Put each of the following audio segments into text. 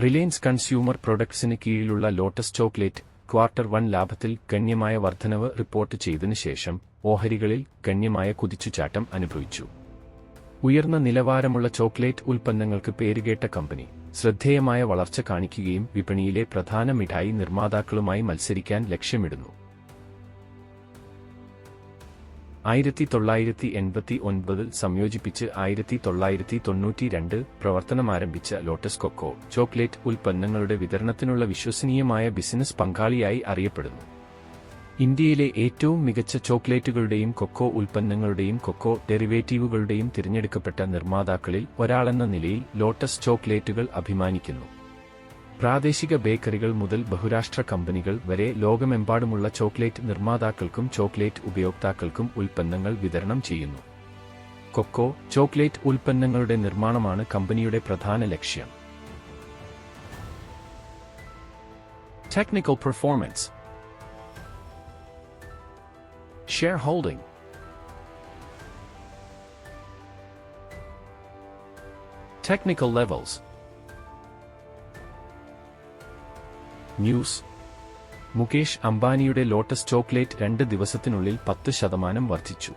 Reliance consumer പ്രൊഡക്ട്സിന് കീഴിലുള്ള lotus chocolate Q1 ലാഭത്തിൽ ഗണ്യമായ വർധനവ് റിപ്പോർട്ട് ചെയ്തതിനു ശേഷം ഓഹരികളിൽ ഗണ്യമായ കുതിച്ചുചാട്ടം അനുഭവിച്ചു. ഉയർന്ന നിലവാരമുള്ള ചോക്ലേറ്റ് ഉൽപ്പന്നങ്ങൾക്ക് പേരുകേട്ട കമ്പനി ശ്രദ്ധേയമായ വളർച്ച കാണിക്കുകയും വിപണിയിലെ പ്രധാന മിഠായി നിർമ്മാതാക്കളുമായി മത്സരിക്കാൻ ലക്ഷ്യമിടുന്നു. 1989 സംയോജിപ്പിച്ച് 1992 പ്രവർത്തനമാരംഭിച്ച ലോട്ടസ് കൊക്കോ ചോക്ലേറ്റ് ഉൽപ്പന്നങ്ങളുടെ വിതരണത്തിനുള്ള വിശ്വസനീയമായ ബിസിനസ് പങ്കാളിയായി അറിയപ്പെടുന്നു. ഇന്ത്യയിലെ ഏറ്റവും മികച്ച ചോക്ലേറ്റുകളുടെയും കൊക്കോ ഉൽപ്പന്നങ്ങളുടെയും കൊക്കോ ഡെറിവേറ്റീവുകളുടെയും തിരഞ്ഞെടുക്കപ്പെട്ട നിർമ്മാതാക്കളിൽ ഒരാളെന്ന നിലയിൽ ലോട്ടസ് ചോക്ലേറ്റുകൾ അഭിമാനിക്കുന്നു. പ്രാദേശിക ബേക്കറികൾ മുതൽ ബഹുരാഷ്ട്ര കമ്പനികൾ വരെ ലോകമെമ്പാടുമുള്ള ചോക്ലേറ്റ് നിർമ്മാതാക്കൾക്കും ചോക്ലേറ്റ് ഉപയോക്താക്കൾക്കും ഉൽപ്പന്നങ്ങൾ വിതരണം ചെയ്യുന്നു. കൊക്കോ ചോക്ലേറ്റ് ഉൽപ്പന്നങ്ങളുടെ നിർമ്മാണമാണ് കമ്പനിയുടെ പ്രധാന ലക്ഷ്യം. Technical performance. Shareholding. Technical levels. News. Mukesh അംബാനിയുടെ ലോട്ടസ് ചോക്ലേറ്റ് 2 ദിവസത്തിനുള്ളിൽ 10% വർദ്ധിച്ചു.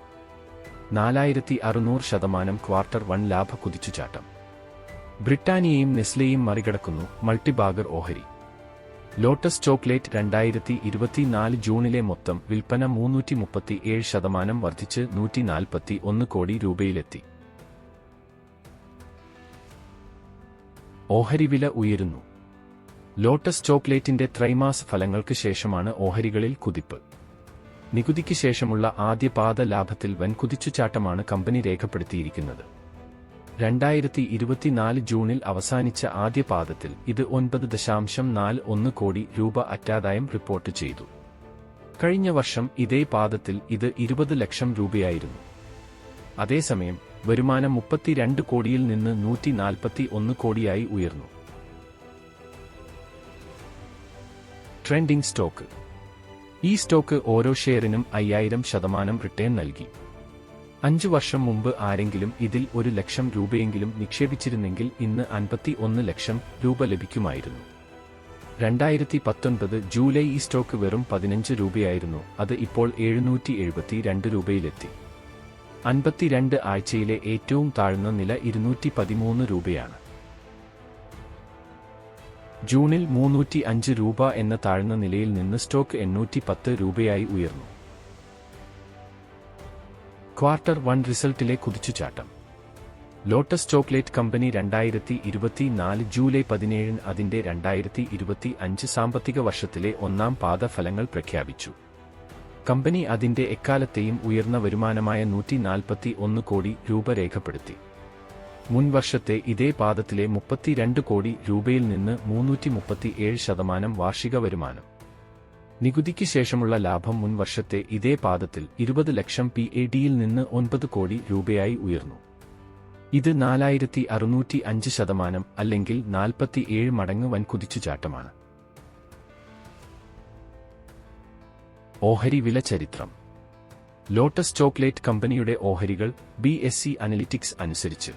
4600% Q1 ലാഭ കുതിച്ചുചാട്ടം. ബ്രിട്ടാനിയയും നെസ്ലെയും മറികടക്കുന്നു മൾട്ടിബാഗർ ഓഹരി. ലോട്ടസ് ചോക്ലേറ്റ് 2024 ജൂണിലെ മൊത്തം വിൽപ്പന 337% വർദ്ധിച്ച് 141 കോടി രൂപയിലെത്തി. ഓഹരി വില ഉയരുന്നു. ലോട്ടസ് ചോക്ലേറ്റിന്റെ ത്രൈമാസ ഫലങ്ങൾക്ക് ശേഷമാണ് ഓഹരികളിൽ കുതിപ്പ്. നികുതിക്ക് ശേഷമുള്ള ആദ്യപാദ ലാഭത്തിൽ വൻ കുതിച്ചുചാട്ടമാണ് കമ്പനി രേഖപ്പെടുത്തിയിരിക്കുന്നത്. 2024 ജൂണിൽ അവസാനിച്ച ആദ്യപാദത്തിൽ ഇത് 9.41 കോടി രൂപ അറ്റാദായം റിപ്പോർട്ട് ചെയ്തു. കഴിഞ്ഞ വർഷം ഇതേ പാദത്തിൽ ഇത് 20 ലക്ഷം രൂപയായിരുന്നു. അതേസമയം വരുമാനം 32 കോടിയിൽ നിന്ന് 141 കോടിയായി ഉയർന്നു. Trending stock. ഈ സ്റ്റോക്ക് ഓരോ ഷെയറിനും 5000% റിട്ടേൺ നൽകി. 5 വർഷം മുമ്പ് ആരെങ്കിലും ഇതിൽ 1 ലക്ഷം രൂപയെങ്കിലും നിക്ഷേപിച്ചിരുന്നെങ്കിൽ ഇന്ന് 51 ലക്ഷം രൂപ ലഭിക്കുമായിരുന്നു. 2019 ജൂലൈ ഈ സ്റ്റോക്ക് വെറും 15 രൂപയായിരുന്നു. അത് ഇപ്പോൾ 772 രൂപയിലെത്തി. 52 ആഴ്ചയിലെ ഏറ്റവും താഴ്ന്ന നില 213 രൂപയാണ്. ജൂണിൽ 305 രൂപ എന്ന താഴ്ന്ന നിലയിൽ നിന്ന് സ്റ്റോക്ക് 810 രൂപയായി ഉയർന്നു. Q1 റിസൾട്ടിലെ കുതിച്ചുചാട്ടം. ലോട്ടസ് ചോക്ലേറ്റ് കമ്പനി 2024 ജൂലൈ 17 അതിന്റെ 2025 സാമ്പത്തിക വർഷത്തിലെ ഒന്നാം പാദ ഫലങ്ങൾ പ്രഖ്യാപിച്ചു. കമ്പനി അതിന്റെ എക്കാലത്തെയും ഉയർന്ന വരുമാനമായ 141 കോടി രൂപ രേഖപ്പെടുത്തി. മുൻ വർഷത്തെ ഇതേ പാദത്തിലെ 32 കോടി രൂപയിൽ നിന്ന് 337% വാർഷിക വരുമാനം. നികുതിക്ക് ശേഷമുള്ള ലാഭം മുൻ വർഷത്തെ ഇതേ പാദത്തിൽ 20 ലക്ഷം PATയിൽ നിന്ന് 9 കോടി രൂപയായി ഉയർന്നു. ഇത് 4605% അല്ലെങ്കിൽ 47 മടങ്ങ് വൻ കുതിച്ചുചാട്ടമാണ്. ഓഹരി വില ചരിത്രം. ലോട്ടസ് ചോക്ലേറ്റ് കമ്പനിയുടെ ഓഹരികൾ BSE അനലിറ്റിക്സ് അനുസരിച്ച്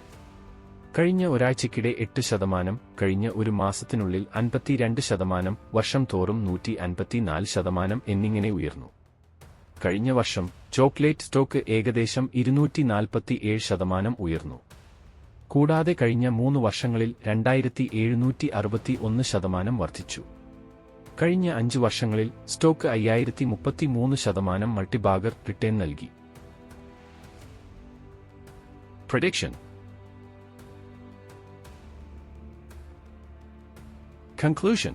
കഴിഞ്ഞ ഒരാഴ്ചയ്ക്കിടെ 8%, കഴിഞ്ഞ ഒരു മാസത്തിനുള്ളിൽ 52%, വർഷം തോറും 154% എന്നിങ്ങനെ ഉയർന്നു. കഴിഞ്ഞ വർഷം ചോക്ലേറ്റ് സ്റ്റോക്ക് ഏകദേശം 247% ഉയർന്നു. കൂടാതെ കഴിഞ്ഞ 3 വർഷങ്ങളിൽ 2761% വർദ്ധിച്ചു. കഴിഞ്ഞ 5 വർഷങ്ങളിൽ സ്റ്റോക്ക് 5033% മൾട്ടിബാഗർ റിട്ടേൺ നൽകി. പ്രഡിക്ഷൻ. കൺക്ലൂഷൻ.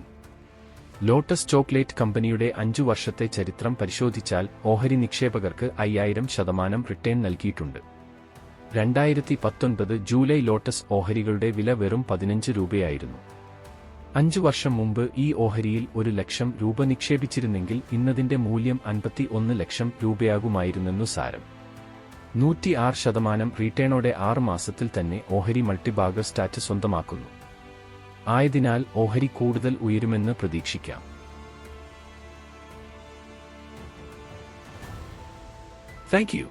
ലോട്ടസ് ചോക്ലേറ്റ് കമ്പനിയുടെ 5 വർഷത്തെ ചരിത്രം പരിശോധിച്ചാൽ ഓഹരി നിക്ഷേപകർക്ക് 5000% റിട്ടേൺ നൽകിയിട്ടുണ്ട്. 2019 ജൂലൈ ലോട്ടസ് ഓഹരികളുടെ വില വെറും 15 രൂപയായിരുന്നു. 5 വർഷം മുമ്പ് ഈ ഓഹരിയിൽ 1 ലക്ഷം രൂപ നിക്ഷേപിച്ചിരുന്നെങ്കിൽ ഇന്നതിന്റെ മൂല്യം 51 ലക്ഷം രൂപയാകുമായിരുന്നെന്നു സാരം. 106% റിട്ടേണോടെ 6 മാസത്തിൽ തന്നെ ഓഹരി മൾട്ടിബാഗർ സ്റ്റാറ്റസ് സ്വന്തമാക്കുന്നു. ആയതിനാൽ ഓഹരി കൂടുതൽ ഉയരുമെന്ന് പ്രതീക്ഷിക്കാം. Thank you.